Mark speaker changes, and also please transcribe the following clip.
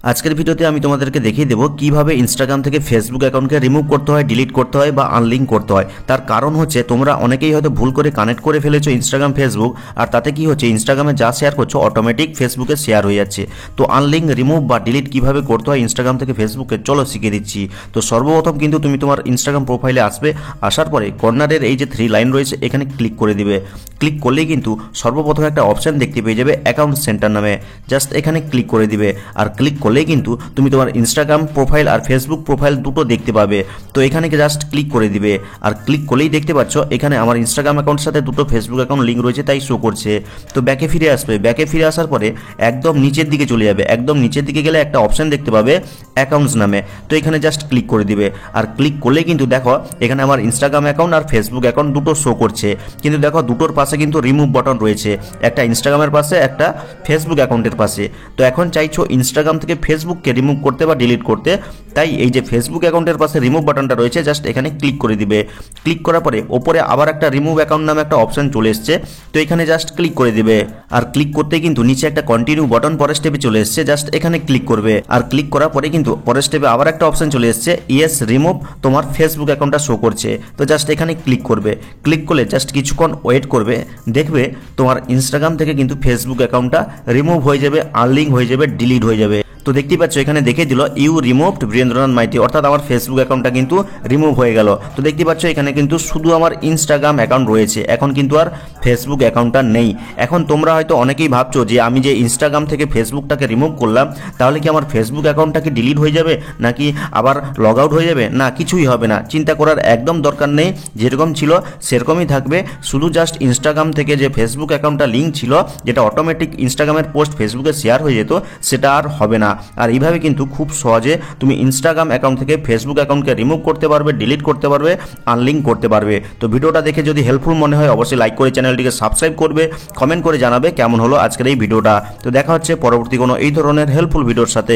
Speaker 1: আজকের ভিডিওতে আমি তোমাদেরকে দেখিয়ে দেবো কিভাবে ইনস্টাগ্রাম থেকে ফেসবুক অ্যাকাউন্টকে রিমুভ করতে হয়, ডিলিট করতে হয় বা আনলিঙ্ক করতে হয়। তার কারণ হচ্ছে তোমরা অনেকেই হয়তো ভুল করে কানেক্ট করে ফেলেছো ইনস্টাগ্রাম ফেসবুক, আর তাতে কি হচ্ছে ইনস্টাগ্রামে যা শেয়ার করছো অটোমেটিক ফেসবুকে শেয়ার হয়ে যাচ্ছে। তো আনলিঙ্ক, রিমুভ বা ডিলিট কিভাবে করতে হয় ইনস্টাগ্রাম থেকে ফেসবুকে, চলো শিখিয়ে দিচ্ছি। তো সর্বপ্রথম কিন্তু তুমি তোমার ইনস্টাগ্রাম প্রোফাইলে আসবে, আসার পরে কর্নারের এই যে 3 লাইন রয়েছে এখানে ক্লিক করে দিবে। ক্লিক করলেই কিন্তু সর্বপ্রথম একটা অপশন দেখতে পেয়ে যাবে অ্যাকাউন্ট সেন্টার নামে, জাস্ট এখানে ক্লিক করে দিবে। আর ক্লিক করলেই কিন্তু তুমি তোমার ইনস্টাগ্রাম প্রোফাইল আর ফেসবুক প্রোফাইল দুটো দেখতে পাবে। তো এখানে জাস্ট ক্লিক করে দিবে, আর ক্লিক করলেই দেখতে পাচ্ছ এখানে আমার ইনস্টাগ্রাম অ্যাকাউন্টের সাথে দুটো ফেসবুক অ্যাকাউন্ট লিঙ্ক রয়েছে তাই শো করছে। তো ব্যাকে ফিরে আসবে, ব্যাকে ফিরে আসার পরে একদম নিচের দিকে চলে যাবে, একদম নিচের দিকে গেলে একটা অপশন দেখতে পাবে অ্যাকাউন্টস নামে। তো এখানে জাস্ট ক্লিক করে দিবে, আর ক্লিক করলেই কিন্তু দেখো এখানে আমার ইনস্টাগ্রাম অ্যাকাউন্ট আর ফেসবুক অ্যাকাউন্ট দুটো শো করছে। কিন্তু দেখো দুটোর পাশে কিন্তু রিমুভ বাটন রয়েছে, একটা ইনস্টাগ্রামের পাশে, একটা ফেসবুক অ্যাকাউন্টের পাশে। তো এখন চাইছো ইনস্টাগ্রাম থেকে ফেসবুককে রিমুভ করতে বা ডিলিট করতে, তাই এই যে ফেসবুক অ্যাকাউন্টের পাশে রিমুভ বাটনটা রয়েছে জাস্ট এখানে ক্লিক করে দিবে। ক্লিক করার পরে ওপরে আবার একটা রিমুভ অ্যাকাউন্ট নামে একটা অপশন চলে এসছে, তো এখানে জাস্ট ক্লিক করে দিবে। আর ক্লিক করতে কিন্তু নিচে একটা কন্টিনিউ বাটন পরের স্টেপে চলে এসছে, জাস্ট এখানে ক্লিক করবে। আর ক্লিক করার পরে কিন্তু পরের স্টেপে আবার একটা অপশন চলে এসছে ইয়েস রিমুভ, তোমার ফেসবুক অ্যাকাউন্টটা শো করছে। তো জাস্ট এখানে ক্লিক করবে। ক্লিক করলে জাস্ট কিছুক্ষণ ওয়েট করবে, দেখবে তোমার ইনস্টাগ্রাম থেকে কিন্তু ফেসবুক অ্যাকাউন্টটা রিমুভ হয়ে যাবে, আনলিঙ্ক হয়ে যাবে, ডিলিট হয়ে যাবে। তো দেখতেই পাচ্ছ এখানে দেখে দিল ইউ রিমুভড বীরেন্দ্রনাথ মাইতি, অর্থাৎ আমার ফেসবুক অ্যাকাউন্টটা কিন্তু রিমুভ হয়ে গেল। তো দেখতে পাচ্ছ এখানে কিন্তু শুধু আমার ইনস্টাগ্রাম অ্যাকাউন্ট রয়েছে, এখন কিন্তু আর ফেসবুক অ্যাকাউন্টটা নেই। এখন তোমরা হয়তো অনেকেই ভাবছো যে আমি যে ইনস্টাগ্রাম থেকে ফেসবুকটাকে রিমুভ করলাম তাহলে কি আমার ফেসবুক অ্যাকাউন্টটা কি ডিলিট হয়ে যাবে নাকি আবার লগ আউট হয়ে যাবে? না, কিছুই হবে না, চিন্তা করার একদম দরকার নেই। যেরকম ছিল সেরকমই থাকবে, শুধু জাস্ট ইনস্টাগ্রাম থেকে যে ফেসবুক অ্যাকাউন্টটা লিঙ্ক ছিল, যেটা অটোমেটিক ইনস্টাগ্রামের পোস্ট ফেসবুকে শেয়ার হয়ে যেত, সেটা আর হবে না। আর এইভাবে কিন্তু খুব সহজে তুমি ইনস্টাগ্রাম অ্যাকাউন্ট থেকে ফেসবুক অ্যাকাউন্টকে রিমুভ করতে পারবে, ডিলিট করতে পারবে, আনলিঙ্ক করতে পারবে। তো ভিডিওটা দেখে যদি হেল্পফুল মনে হয় অবশ্যই লাইক করে চ্যানেলটিকে সাবস্ক্রাইব করবে, কমেন্ট করে জানাবে কেমন হলো আজকের এই ভিডিওটা। তো দেখা হচ্ছে পরবর্তী কোনো এই ধরনের হেল্পফুল ভিডিওর সাথে।